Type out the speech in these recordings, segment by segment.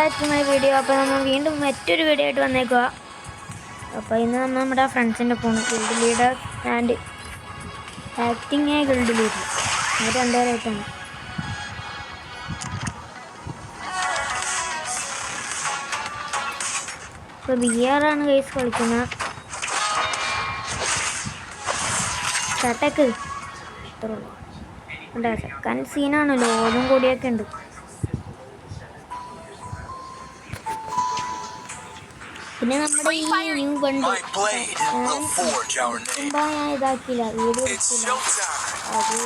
Back to my video. അപ്പോൾ നമ്മൾ വീണ്ടും മറ്റൊരു വീഡിയോ ആയിട്ട് വന്നേക്കുക. അപ്പോൾ ഇന്ന് നമ്മൾ നമ്മുടെ ഫ്രണ്ട്സിൻ്റെ phone guild leader and acting guild leader അത് രണ്ടുപേരായിട്ടാണ്. ഇപ്പോൾ BR ആണ് ഗൈസ് കളിക്കുന്നത്. ചട്ടക്ക് ഇത്രയുള്ളൂ. എന്താ സെക്കൻഡ് സീനാണല്ലോ, ഓതും കൂടിയൊക്കെ ഉണ്ട്. പിന്നെ നമ്മുടെ ഈ ന്യൂ ബണ്ട് ഞാൻ ഇതാക്കിയില്ല, വീഡിയോ എടുത്തില്ല. അത്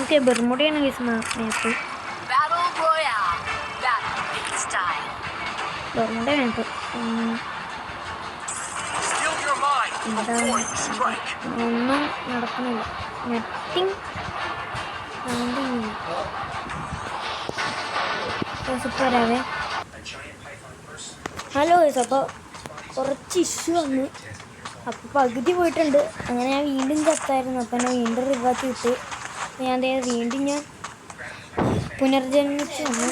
ഓക്കെ, ബെർമുഡയാണ് ഗൈസ് മാപ്പ്. ബെർമുഡ മാപ്പ് എന്താ ഒന്നും നടക്കുന്നില്ല. നെറ്റിങ് വരാവേ. ഹലോ ഗൈസ്, അപ്പോൾ കുറച്ച് ഇഷ്യൂ വന്നു. അപ്പോൾ പകുതി പോയിട്ടുണ്ട്. അങ്ങനെ ഞാൻ വീണ്ടും ചത്തായിരുന്നു. അപ്പോൾ എന്നെ വീണ്ടും റിവാച്ച് കിട്ടി. ഞാൻ വീണ്ടും പുനർജന്മിച്ച് വന്നു.